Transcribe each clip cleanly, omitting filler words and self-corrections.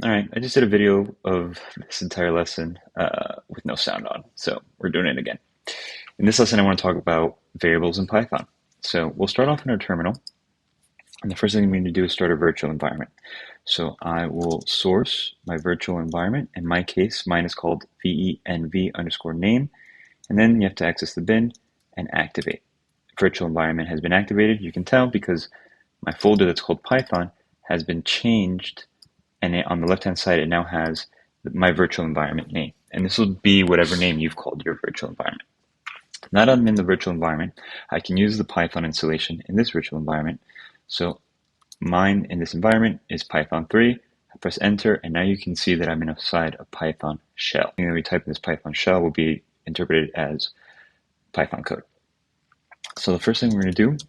All right, I just did a video of this entire lesson with no sound on, so we're doing it again. In this lesson, I want to talk about variables in Python. So we'll start off in our terminal, and the first thing we need to do is start a virtual environment. So I will source my virtual environment. In my case, mine is called venv_name, and then you have to access the bin and activate. Virtual environment has been activated. You can tell because my folder that's called Python has been changed, and on the left-hand side, it now has my virtual environment name. And this will be whatever name you've called your virtual environment. Now that I'm in the virtual environment, I can use the Python installation in this virtual environment. So mine in this environment is Python 3. I press enter, and now you can see that I'm inside a Python shell. Anything that we type in this Python shell will be interpreted as Python code. So the first thing we're going to do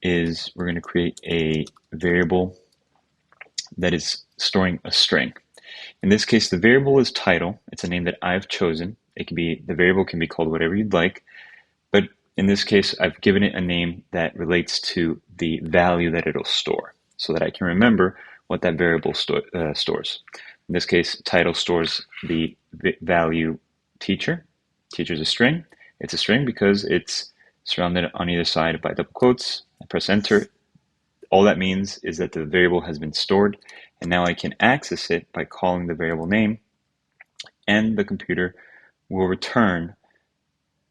is we're going to create a variable that is storing a string. In this case, the variable is title. It's a name that I've chosen. The variable can be called whatever you'd like, but in this case, I've given it a name that relates to the value that it'll store so that I can remember what that variable stores. In this case, title stores the value teacher. Teacher is a string. It's a string because it's surrounded on either side by double quotes. I press enter. All that means is that the variable has been stored, and now I can access it by calling the variable name, and the computer will return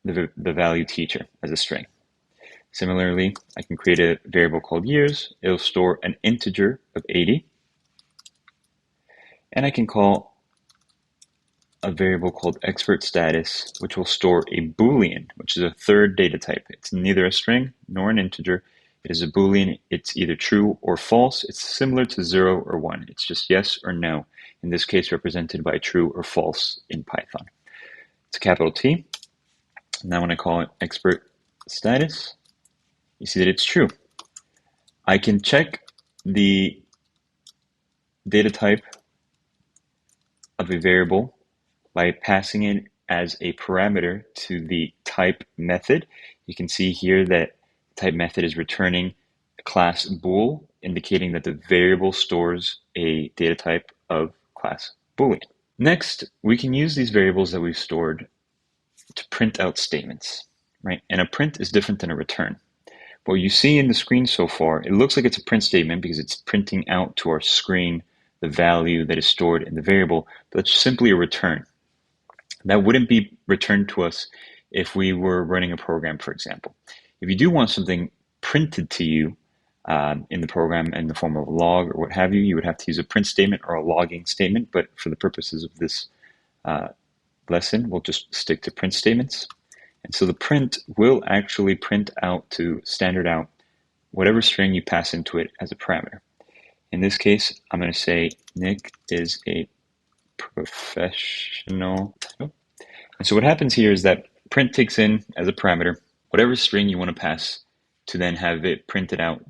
the value teacher as a string. Similarly, I can create a variable called years. It'll store an integer of 80, and I can call a variable called expert status, which will store a boolean, which is a third data type. It's neither a string nor an integer. It is a boolean. It's either true or false. It's similar to 0 or 1. It's just yes or no, in this case represented by true or false in Python. It's a capital T. Now when I call it expert status, you see that it's true. I can check the data type of a variable by passing it as a parameter to the type method. You can see here that type method is returning a class bool, indicating that the variable stores a data type of class boolean. Next, we can use these variables that we've stored to print out statements, right? And a print is different than a return. What you see in the screen so far, it looks like it's a print statement because it's printing out to our screen the value that is stored in the variable, but it's simply a return. That wouldn't be returned to us if we were running a program, for example. If you do want something printed to you in the program in the form of a log or what have you, you would have to use a print statement or a logging statement. But for the purposes of this lesson, we'll just stick to print statements. And so the print will actually print out to standard out whatever string you pass into it as a parameter. In this case, I'm going to say Nick is a professional title. And so what happens here is that print takes in as a parameter whatever string you want to pass to then have it printed out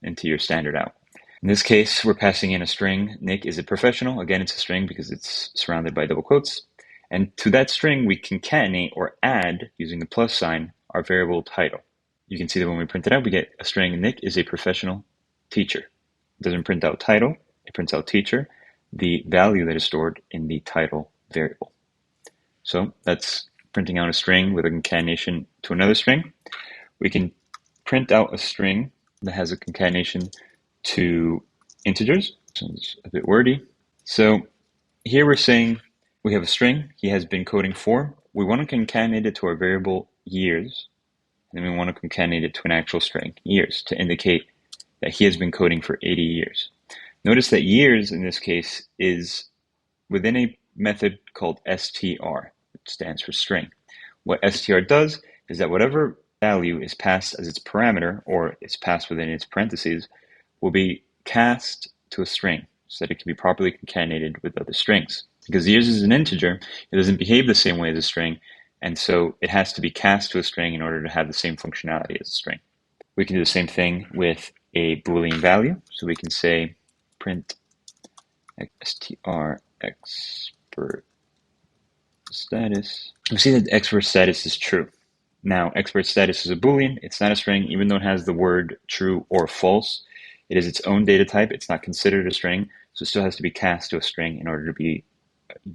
into your standard out. In this case, we're passing in a string. Nick is a professional. Again, it's a string because it's surrounded by double quotes. And to that string, we concatenate or add, using the plus sign, our variable title. You can see that when we print it out, we get a string, Nick is a professional teacher. It doesn't print out title, it prints out teacher, the value that is stored in the title variable. So that's printing out a string with a concatenation to another string. We can print out a string that has a concatenation to integers. So it's a bit wordy. So here we're saying we have a string. He has been coding for. We want to concatenate it to our variable years. And then we want to concatenate it to an actual string, years, to indicate that he has been coding for 80 years. Notice that years in this case is within a method called str, which stands for string. What str does is that whatever value is passed as its parameter, or is passed within its parentheses, will be cast to a string so that it can be properly concatenated with other strings. Because years is an integer, it doesn't behave the same way as a string, and so it has to be cast to a string in order to have the same functionality as a string. We can do the same thing with a Boolean value. So we can say print str expert status. We see that expert status is true. Now, expert status is a Boolean. It's not a string, even though it has the word true or false. It is its own data type. It's not considered a string, so it still has to be cast to a string in order to be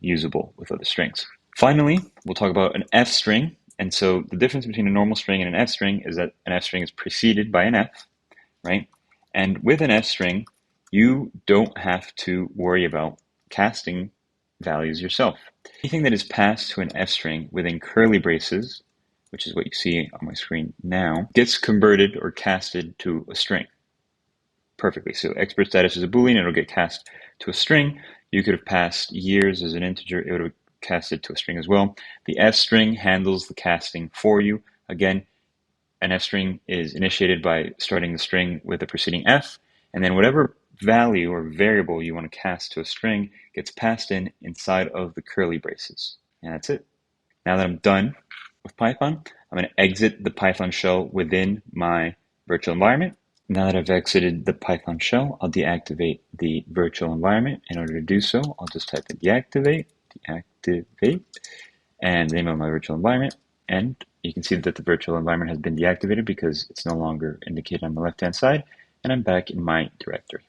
usable with other strings. Finally, we'll talk about an F string. And so the difference between a normal string and an F string is that an F string is preceded by an F, right? And with an F string, you don't have to worry about casting values yourself. Anything that is passed to an F string within curly braces, which is what you see on my screen now, gets converted or casted to a string perfectly. So expert status is a boolean, it'll get cast to a string. You could have passed years as an integer, it would have casted to a string as well. The F string handles the casting for you. Again, an F string is initiated by starting the string with a preceding F, and then whatever value or variable you want to cast to a string gets passed in inside of the curly braces. And that's it. Now that I'm done with Python, I'm going to exit the Python shell within my virtual environment. Now that I've exited the Python shell, I'll deactivate the virtual environment. In order to do so, I'll just type in deactivate, and the name of my virtual environment. And you can see that the virtual environment has been deactivated because it's no longer indicated on the left-hand side, and I'm back in my directory.